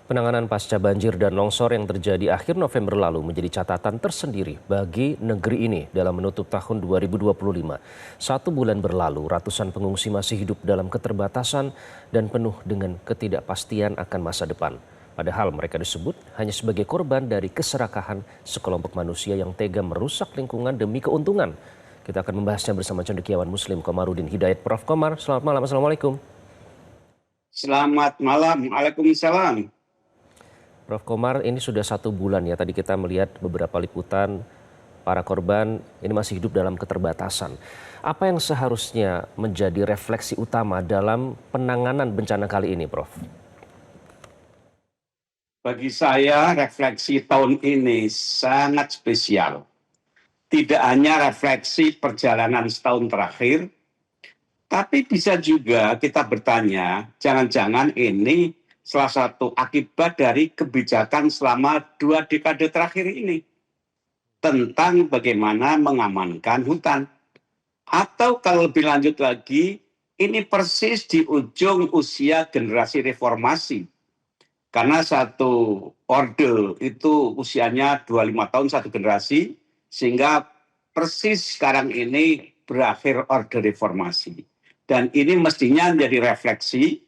Penanganan pasca banjir dan longsor yang terjadi akhir November lalu menjadi catatan tersendiri bagi negeri ini dalam menutup tahun 2025. 1 bulan berlalu, ratusan pengungsi masih hidup dalam keterbatasan dan penuh dengan ketidakpastian akan masa depan. Padahal mereka disebut hanya sebagai korban dari keserakahan sekelompok manusia yang tega merusak lingkungan demi keuntungan. Kita akan membahasnya bersama cendekiawan Muslim Komarudin Hidayat. Prof. Komar, selamat malam. Assalamualaikum. Selamat malam, Waalaikumsalam. Prof. Komar, ini sudah 1 bulan ya, tadi kita melihat beberapa liputan para korban ini masih hidup dalam keterbatasan. Apa yang seharusnya menjadi refleksi utama dalam penanganan bencana kali ini, Prof? Bagi saya refleksi tahun ini sangat spesial. Tidak hanya refleksi perjalanan setahun terakhir, tapi bisa juga kita bertanya, jangan-jangan ini salah satu akibat dari kebijakan selama 2 dekade terakhir ini tentang bagaimana mengamankan hutan. Atau kalau lebih lanjut lagi, ini persis di ujung usia generasi reformasi. Karena satu orde itu usianya 25 tahun satu generasi, sehingga persis sekarang ini berakhir orde reformasi. Dan ini mestinya menjadi refleksi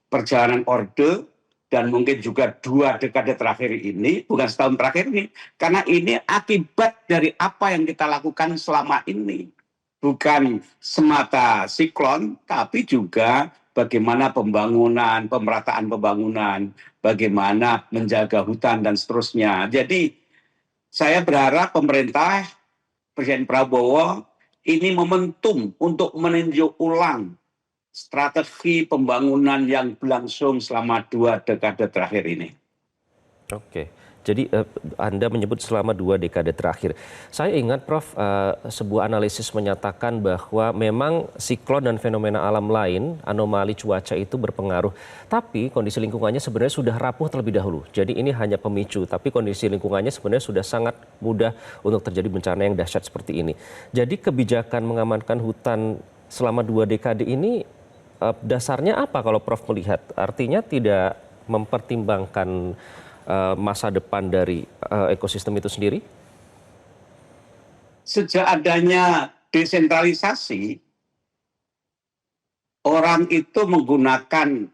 perjalanan orde dan mungkin juga 2 dekade terakhir ini, bukan setahun terakhir ini, karena ini akibat dari apa yang kita lakukan selama ini. Bukan semata siklon, tapi juga bagaimana pembangunan, pemerataan pembangunan, bagaimana menjaga hutan dan seterusnya. Jadi saya berharap pemerintah, Presiden Prabowo, ini momentum untuk meninjau ulang strategi pembangunan yang berlangsung selama 2 dekade terakhir ini. Oke, jadi Anda menyebut selama 2 dekade terakhir. Saya ingat, Prof, sebuah analisis menyatakan bahwa memang siklon dan fenomena alam lain, anomali cuaca itu berpengaruh. Tapi kondisi lingkungannya sebenarnya sudah rapuh terlebih dahulu. Jadi ini hanya pemicu, tapi kondisi lingkungannya sebenarnya sudah sangat mudah untuk terjadi bencana yang dahsyat seperti ini. Jadi kebijakan mengamankan hutan selama 2 dekade ini dasarnya apa kalau Prof melihat? Artinya tidak mempertimbangkan masa depan dari ekosistem itu sendiri? Sejak adanya desentralisasi, orang itu menggunakan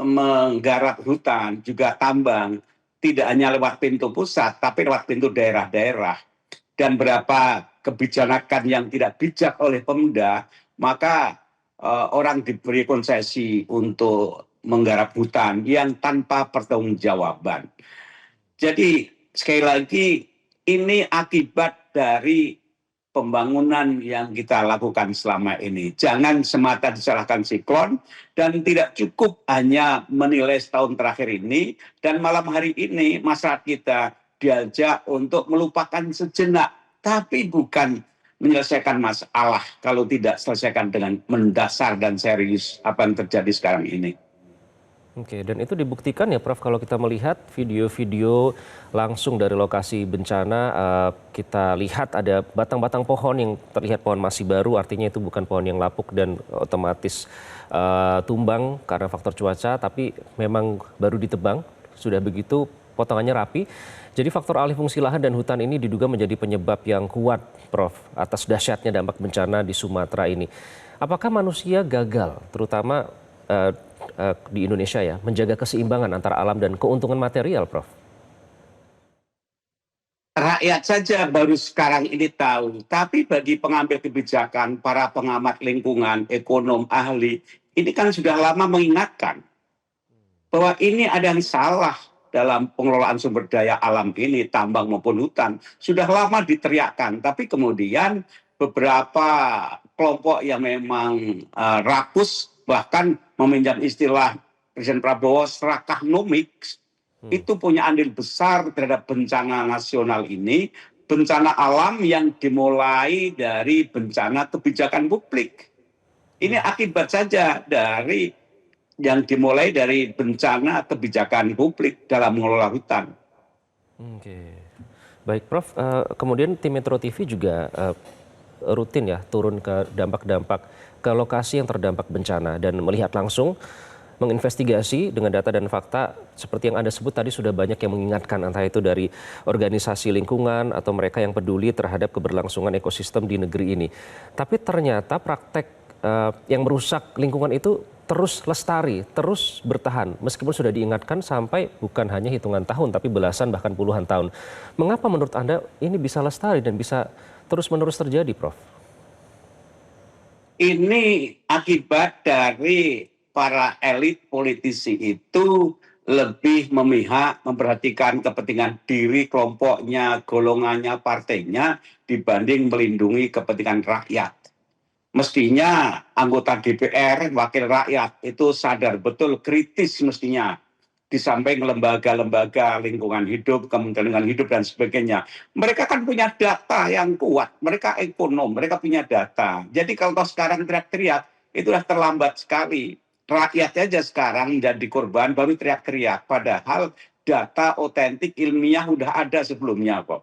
menggarap hutan, juga tambang, tidak hanya lewat pintu pusat, tapi lewat pintu daerah-daerah. Dan berapa kebijakan yang tidak bijak oleh Pemda, maka orang diberi konsesi untuk menggarap hutan yang tanpa pertanggungjawaban. Jadi sekali lagi ini akibat dari pembangunan yang kita lakukan selama ini. Jangan semata disalahkan siklon dan tidak cukup hanya menilai setahun terakhir ini. Dan malam hari ini masyarakat kita diajak untuk melupakan sejenak, tapi bukan menyelesaikan masalah kalau tidak selesaikan dengan mendasar dan serius apa yang terjadi sekarang ini. Oke, dan itu dibuktikan ya, Prof, kalau kita melihat video-video langsung dari lokasi bencana, kita lihat ada batang-batang pohon yang terlihat pohon masih baru, artinya itu bukan pohon yang lapuk dan otomatis tumbang karena faktor cuaca, tapi memang baru ditebang, sudah begitu potongannya rapi. Jadi faktor alih fungsi lahan dan hutan ini diduga menjadi penyebab yang kuat, Prof, atas dahsyatnya dampak bencana di Sumatera ini. Apakah manusia gagal, terutama di Indonesia ya, menjaga keseimbangan antara alam dan keuntungan material, Prof? Rakyat saja baru sekarang ini tahu, tapi bagi pengambil kebijakan, para pengamat lingkungan, ekonom, ahli, ini kan sudah lama mengingatkan bahwa ini ada yang salah dalam pengelolaan sumber daya alam ini, tambang maupun hutan. Sudah lama diteriakkan, tapi kemudian beberapa kelompok yang memang rakus, bahkan meminjam istilah Presiden Prabowo, serakah nomik, itu punya andil besar terhadap bencana nasional ini, bencana alam yang dimulai dari bencana kebijakan publik. Ini akibat saja dari yang dimulai dari bencana kebijakan publik dalam mengelola hutan. Oke, baik, Prof. Kemudian tim Metro TV juga rutin ya turun ke dampak-dampak ke lokasi yang terdampak bencana dan melihat langsung menginvestigasi dengan data dan fakta seperti yang Anda sebut tadi sudah banyak yang mengingatkan entah itu dari organisasi lingkungan atau mereka yang peduli terhadap keberlangsungan ekosistem di negeri ini. Tapi ternyata praktek yang merusak lingkungan itu terus lestari, terus bertahan meskipun sudah diingatkan sampai bukan hanya hitungan tahun tapi belasan bahkan puluhan tahun. Mengapa menurut Anda ini bisa lestari dan bisa terus-menerus terjadi, Prof? Ini akibat dari para elit politisi itu lebih memihak, memperhatikan kepentingan diri, kelompoknya, golongannya, partainya, dibanding melindungi kepentingan rakyat. Mestinya anggota DPR, wakil rakyat itu sadar betul kritis mestinya di samping lembaga-lembaga lingkungan hidup, Kementerian Lingkungan Hidup dan sebagainya. Mereka kan punya data yang kuat, mereka ekonom, mereka punya data. Jadi kalau sekarang teriak-teriak, itu sudah terlambat sekali. Rakyat aja sekarang jadi korban baru teriak-teriak, padahal data otentik ilmiah udah ada sebelumnya kok.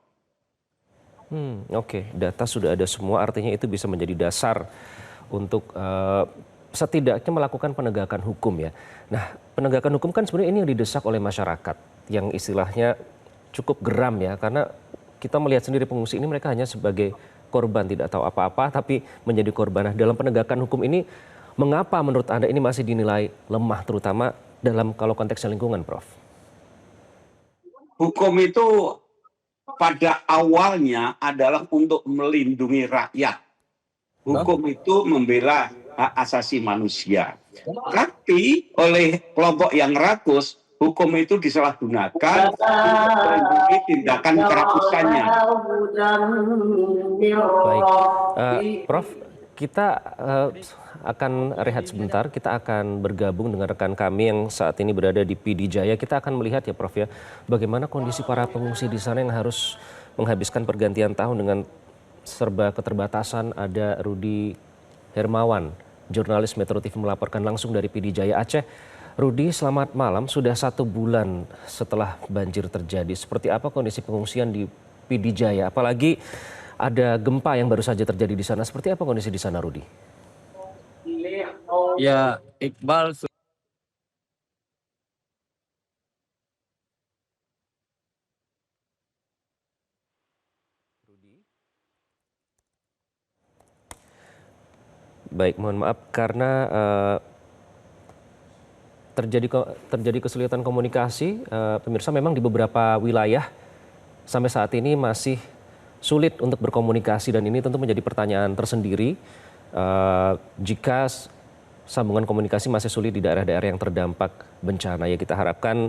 Oke, data sudah ada semua, artinya itu bisa menjadi dasar untuk setidaknya melakukan penegakan hukum ya. Nah, penegakan hukum kan sebenarnya ini yang didesak oleh masyarakat, yang istilahnya cukup geram ya, karena kita melihat sendiri pengungsi ini mereka hanya sebagai korban, tidak tahu apa-apa, tapi menjadi korban. Nah, dalam penegakan hukum ini, mengapa menurut Anda ini masih dinilai lemah, terutama dalam kalau konteksnya lingkungan, Prof? Hukum itu pada awalnya adalah untuk melindungi rakyat. Hukum itu membela hak asasi manusia. Tapi oleh kelompok yang rakus, hukum itu disalahgunakan untuk melindungi tindakan kerakusannya. Baik, Prof, kita akan rehat sebentar. Kita akan bergabung dengan rekan kami yang saat ini berada di PD Jaya. Kita akan melihat ya, Prof ya, bagaimana kondisi para pengungsi di sana yang harus menghabiskan pergantian tahun dengan serba keterbatasan. Ada Rudi Hermawan, jurnalis Metro TV melaporkan langsung dari PD Jaya Aceh. Rudi, selamat malam. Sudah 1 bulan setelah banjir terjadi. Seperti apa kondisi pengungsian di PD Jaya? Apalagi ada gempa yang baru saja terjadi di sana. Seperti apa kondisi di sana, Rudi? Ya, Iqbal. Baik, mohon maaf karena terjadi kesulitan komunikasi. Pemirsa, memang di beberapa wilayah sampai saat ini masih sulit untuk berkomunikasi dan ini tentu menjadi pertanyaan tersendiri jika sambungan komunikasi masih sulit di daerah-daerah yang terdampak bencana. Ya, kita harapkan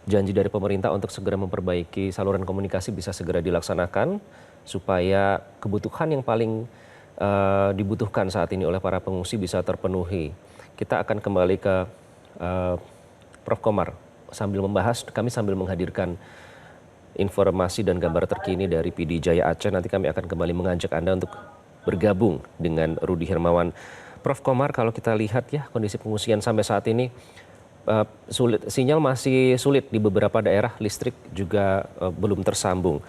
janji dari pemerintah untuk segera memperbaiki saluran komunikasi bisa segera dilaksanakan supaya kebutuhan yang paling dibutuhkan saat ini oleh para pengungsi bisa terpenuhi. Kita akan kembali ke Prof. Komar sambil membahas, kami sambil menghadirkan informasi dan gambar terkini dari PD Jaya Aceh. Nanti kami akan kembali mengajak Anda untuk bergabung dengan Rudi Hermawan. Prof. Komar, kalau kita lihat ya kondisi pengungsian sampai saat ini sulit, sinyal masih sulit di beberapa daerah, listrik juga belum tersambung.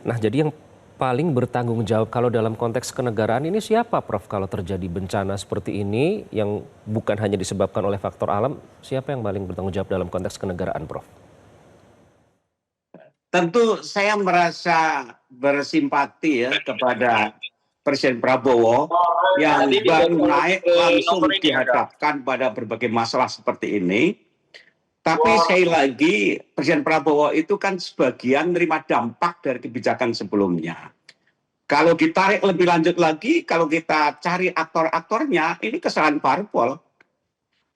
Nah, jadi yang paling bertanggung jawab kalau dalam konteks kenegaraan ini siapa, Prof? Kalau terjadi bencana seperti ini yang bukan hanya disebabkan oleh faktor alam, siapa yang paling bertanggung jawab dalam konteks kenegaraan, Prof? Tentu saya merasa bersimpati ya kepada Presiden Prabowo yang baru naik langsung dihadapkan pada berbagai masalah seperti ini. Tapi sekali lagi Presiden Prabowo itu kan sebagian menerima dampak dari kebijakan sebelumnya. Kalau ditarik lebih lanjut lagi, kalau kita cari aktor-aktornya, ini kesalahan parpol.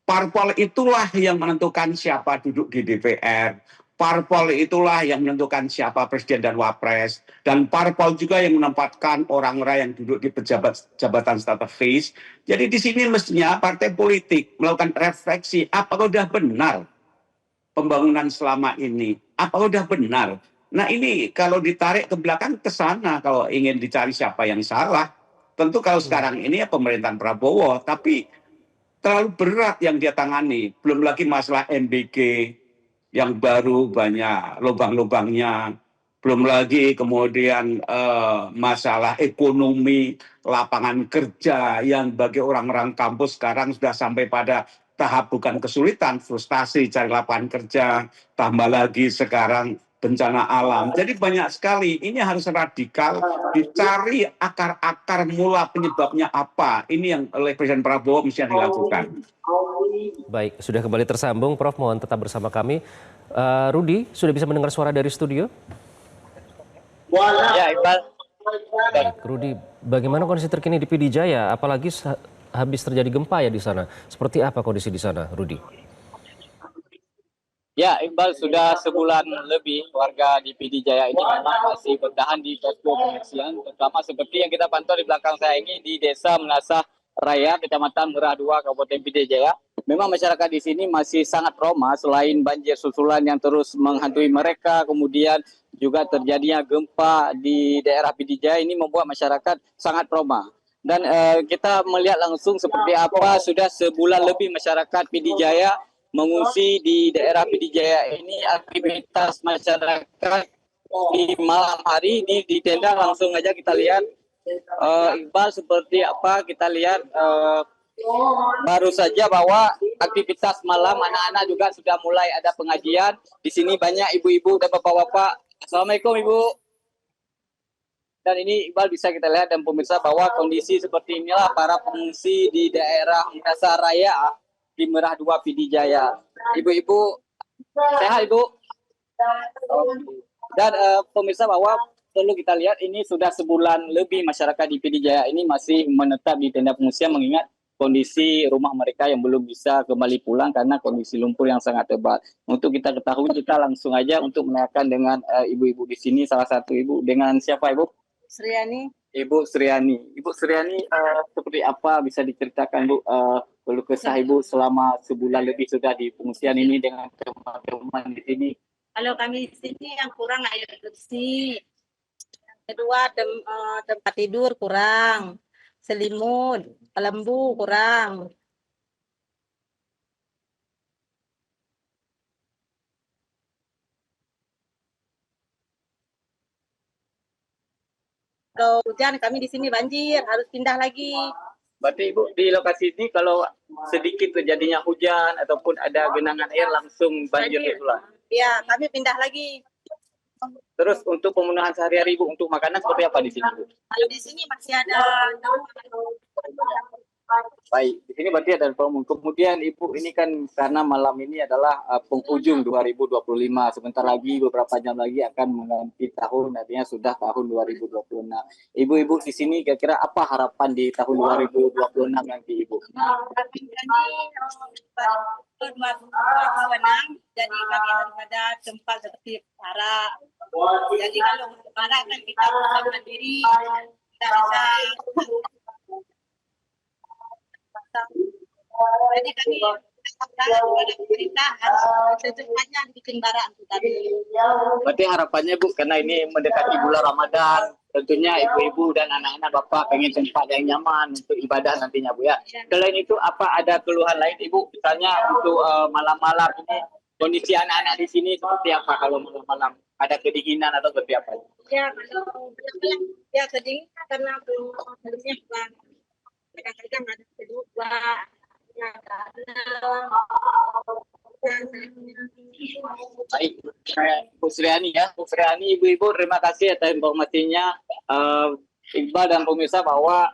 Parpol itulah yang menentukan siapa duduk di DPR. Parpol itulah yang menentukan siapa presiden dan wapres. Dan parpol juga yang menempatkan orang-orang yang duduk di jabatan strategis. Jadi di sini mestinya partai politik melakukan refleksi, apakah sudah benar pembangunan selama ini? Apakah sudah benar? Nah, ini kalau ditarik ke belakang ke sana kalau ingin dicari siapa yang salah. Tentu kalau sekarang ini ya pemerintahan Prabowo, tapi terlalu berat yang dia tangani. Belum lagi masalah MBG yang baru banyak lubang-lubangnya. Belum lagi kemudian masalah ekonomi, lapangan kerja yang bagi orang-orang kampus sekarang sudah sampai pada tahap bukan kesulitan, frustasi, cari lapangan kerja, tambah lagi sekarang bencana alam. Jadi banyak sekali, ini harus radikal, dicari akar-akar mula penyebabnya apa. Ini yang oleh Presiden Prabowo mesti dilakukan. Baik, sudah kembali tersambung, Prof. Mohon tetap bersama kami. Rudi, sudah bisa mendengar suara dari studio? Ya, Iqbal. Baik, Rudi, bagaimana kondisi terkini di PD Jaya? Apalagi habis terjadi gempa ya di sana. Seperti apa kondisi di sana, Rudi? Ya, Iqbal, sudah sebulan lebih warga di PD Jaya ini memang masih bertahan di posko pengungsian, terutama seperti yang kita pantau di belakang saya ini di Desa Menasah Raya, Kecamatan Merah 2, Kabupaten PD Jaya. Memang masyarakat di sini masih sangat trauma selain banjir susulan yang terus menghantui mereka, kemudian juga terjadinya gempa di daerah PD Jaya ini membuat masyarakat sangat trauma. Dan kita melihat langsung seperti apa sudah sebulan lebih masyarakat PD Jaya mengungsi di daerah PD Jaya ini. Aktivitas masyarakat di malam hari ini di tenda langsung aja kita lihat Iqbal seperti apa kita lihat baru saja bahwa aktivitas malam anak-anak juga sudah mulai ada pengajian. Di sini banyak ibu-ibu dan bapak-bapak. Assalamualaikum Ibu. Dan ini Iqbal bisa kita lihat dan pemirsa bahwa kondisi seperti inilah para pengungsi di daerah Menasah Raya di Merah 2 PD Jaya. Ibu-ibu sehat Ibu. Dan pemirsa bahwa perlu kita lihat ini sudah sebulan lebih masyarakat di PD Jaya ini masih menetap di tenda pengungsian mengingat kondisi rumah mereka yang belum bisa kembali pulang karena kondisi lumpur yang sangat tebal. Untuk kita ketahui kita langsung aja untuk menanyakan dengan ibu-ibu di sini, salah satu ibu dengan siapa Ibu? Sriani. Ibu Sriani. Ibu Sriani seperti apa bisa diceritakan Bu keluh kesah Ibu selama sebulan lebih sudah di pengungsian ini dengan teman-teman di sini? Kalau kami di sini yang kurang air bersih. Kedua tempat tidur kurang. Selimut, lembu kurang. Kalau hujan kami di sini banjir, harus pindah lagi. Berarti Ibu di lokasi ini kalau sedikit terjadinya hujan ataupun ada genangan air langsung banjir itulah. Ya, kami pindah lagi. Terus untuk pemenuhan sehari-hari Ibu untuk makanan seperti apa di sini Bu? Kalau di sini masih ada. Baik, di sini berarti ada promo. Kemudian Ibu ini kan karena malam ini adalah penghujung 2025, sebentar lagi beberapa jam lagi akan mengganti tahun, artinya sudah tahun 2026. Ibu-ibu di sini kira-kira apa harapan di tahun 2026 nanti Ibu? Jadi kami harus ada tempat seperti para. Jadi kalau para kan kita bisa mandiri, kita bisa. Jadi kami kepada pemerintah harus secepatnya bikin barang tadi. Berarti harapannya Bu, karena ini mendekati bulan Ramadan, tentunya ibu-ibu dan anak-anak Bapak pengen tempat yang nyaman untuk ibadah nantinya Bu ya. Selain itu apa ada keluhan lain Ibu? Misalnya untuk malam-malam ini kondisi anak-anak di sini seperti apa kalau malam-malam? Ada kedinginan atau seperti apa? Ya, kalau malam ya kedinginan karena harusnya bukan kadang-kadang ada kedua. Baik, Bu Sriani ya, Bu Sriani, ibu-ibu terima kasih atas informasinya. Iqbal dan pemirsa bahwa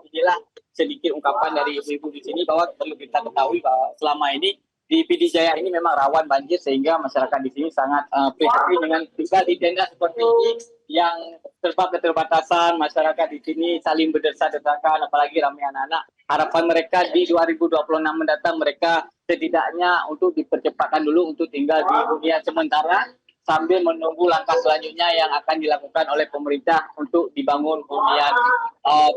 inilah sedikit ungkapan dari ibu-ibu di sini bahwa perlu kita ketahui bahwa selama ini di PD Jaya ini memang rawan banjir sehingga masyarakat di sini sangat prihatin dengan tinggal di tenda seperti ini yang serba keterbatasan. Masyarakat di sini saling berdesak-desakan apalagi ramai anak-anak. Harapan mereka di 2026 mendatang mereka setidaknya untuk dipercepatkan dulu untuk tinggal di hunian sementara sambil menunggu langkah selanjutnya yang akan dilakukan oleh pemerintah untuk dibangun hunian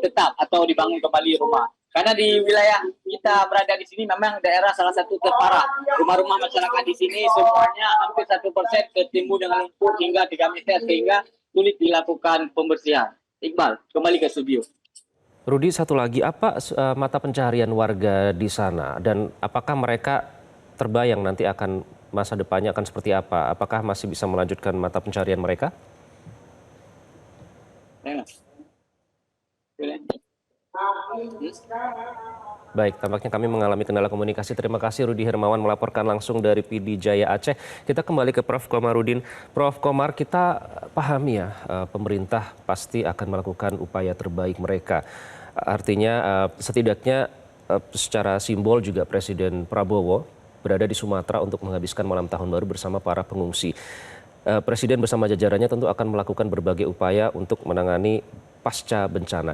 tetap atau dibangun kembali rumah. Karena di wilayah kita berada di sini memang daerah salah satu terparah. Rumah-rumah masyarakat di sini semuanya hampir 1% tertimbun dengan lumpur hingga 3 meter sehingga sulit dilakukan pembersihan. Iqbal, kembali ke studio. Rudi, satu lagi, apa mata pencaharian warga di sana dan apakah mereka terbayang nanti akan masa depannya akan seperti apa? Apakah masih bisa melanjutkan mata pencaharian mereka? Baik, tampaknya kami mengalami kendala komunikasi. Terima kasih Rudi Hermawan melaporkan langsung dari PD Jaya Aceh. Kita kembali ke Prof. Komarudin. Prof. Komar, kita pahami ya, pemerintah pasti akan melakukan upaya terbaik mereka. Artinya setidaknya secara simbol juga Presiden Prabowo berada di Sumatera untuk menghabiskan malam tahun baru bersama para pengungsi. Presiden bersama jajarannya tentu akan melakukan berbagai upaya untuk menangani pasca bencana.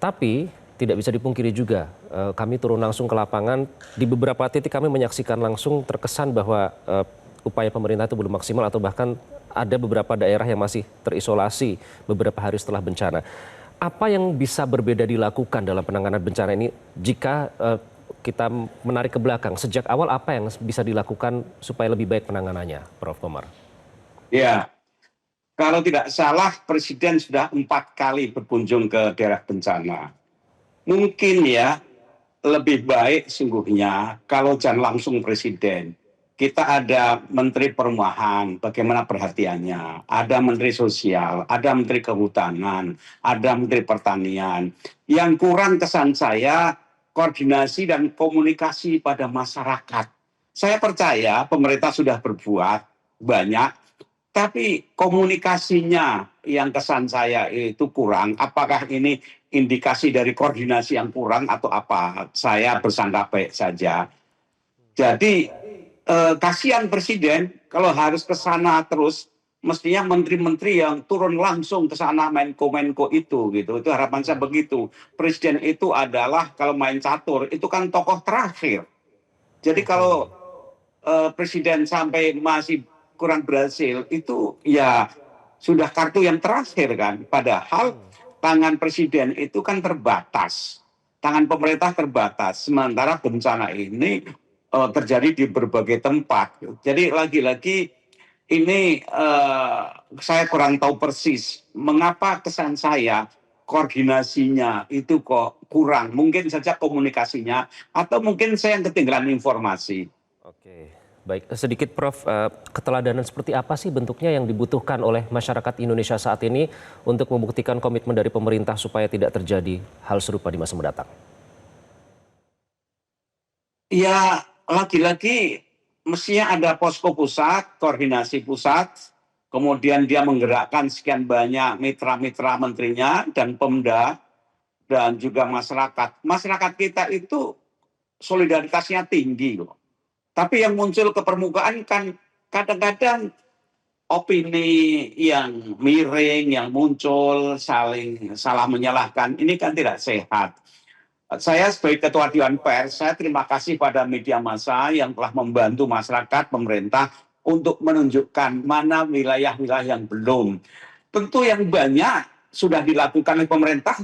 Tapi tidak bisa dipungkiri juga, kami turun langsung ke lapangan, di beberapa titik kami menyaksikan langsung terkesan bahwa upaya pemerintah itu belum maksimal atau bahkan ada beberapa daerah yang masih terisolasi beberapa hari setelah bencana. Apa yang bisa berbeda dilakukan dalam penanganan bencana ini jika kita menarik ke belakang? Sejak awal apa yang bisa dilakukan supaya lebih baik penanganannya, Prof. Komar? Ya, kalau tidak salah Presiden sudah 4 kali berkunjung ke daerah bencana. Mungkin ya lebih baik sungguhnya kalau jangan langsung Presiden. Kita ada Menteri Perumahan, bagaimana perhatiannya, ada Menteri Sosial, ada Menteri Kehutanan, ada Menteri Pertanian. Yang kurang kesan saya koordinasi dan komunikasi pada masyarakat. Saya percaya pemerintah sudah berbuat banyak, tapi komunikasinya yang kesan saya itu kurang. Apakah ini indikasi dari koordinasi yang kurang atau apa? Saya bersangka baik saja. Jadi kasihan Presiden kalau harus ke sana terus. Mestinya menteri-menteri yang turun langsung ke sana, Menko-Menko itu gitu. Itu harapan saya begitu. Presiden itu adalah kalau main catur itu kan tokoh terakhir. Jadi kalau Presiden sampai masih kurang berhasil, itu ya sudah kartu yang terakhir kan. Padahal tangan Presiden itu kan terbatas. Tangan pemerintah terbatas. Sementara bencana ini terjadi di berbagai tempat. Jadi lagi-lagi ini saya kurang tahu persis mengapa kesan saya koordinasinya itu kok kurang. Mungkin saja komunikasinya atau mungkin saya yang ketinggalan informasi. Oke. Baik, sedikit Prof, keteladanan seperti apa sih bentuknya yang dibutuhkan oleh masyarakat Indonesia saat ini untuk membuktikan komitmen dari pemerintah supaya tidak terjadi hal serupa di masa mendatang? Ya, lagi-lagi mestinya ada posko pusat, koordinasi pusat, kemudian dia menggerakkan sekian banyak mitra-mitra menterinya dan Pemda dan juga masyarakat. Masyarakat kita itu solidaritasnya tinggi loh. Tapi yang muncul ke permukaan kan kadang-kadang opini yang miring, yang muncul, saling salah menyalahkan, ini kan tidak sehat. Saya sebagai Ketua Dewan Pers, saya terima kasih pada media massa yang telah membantu masyarakat, pemerintah, untuk menunjukkan mana wilayah-wilayah yang belum. Tentu yang banyak sudah dilakukan oleh pemerintah,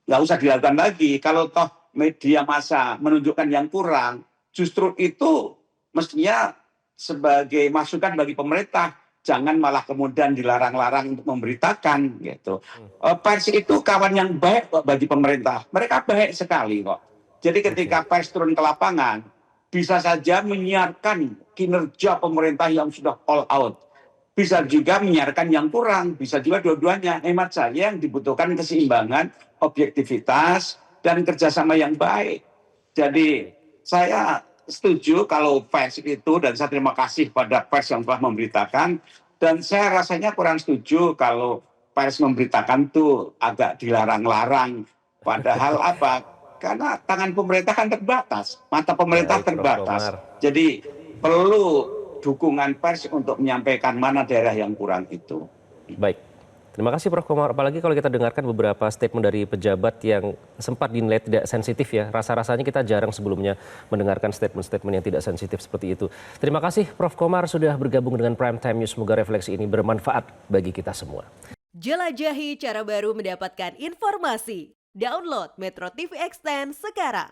nggak usah dilakukan lagi. Kalau toh media massa menunjukkan yang kurang, justru itu mestinya sebagai masukan bagi pemerintah, jangan malah kemudian dilarang-larang untuk memberitakan gitu. Pers itu kawan yang baik kok bagi pemerintah. Mereka baik sekali kok. Jadi ketika pers turun ke lapangan, bisa saja menyiarkan kinerja pemerintah yang sudah all out. Bisa juga menyiarkan yang kurang, bisa juga dua-duanya. Hemat saya yang dibutuhkan keseimbangan, objektivitas, dan kerjasama yang baik. Jadi saya setuju kalau pers itu, dan saya terima kasih pada pers yang telah memberitakan, dan saya rasanya kurang setuju kalau pers memberitakan itu agak dilarang-larang. Padahal apa? Karena tangan pemerintah kan terbatas, mata pemerintah terbatas. Jadi perlu dukungan pers untuk menyampaikan mana daerah yang kurang itu. Baik. Terima kasih Prof. Komar, apalagi kalau kita dengarkan beberapa statement dari pejabat yang sempat dinilai tidak sensitif ya. Rasa-rasanya kita jarang sebelumnya mendengarkan statement-statement yang tidak sensitif seperti itu. Terima kasih Prof. Komar sudah bergabung dengan Prime Time News. Semoga refleksi ini bermanfaat bagi kita semua. Jelajahi cara baru mendapatkan informasi. Download Metro TV Extend sekarang.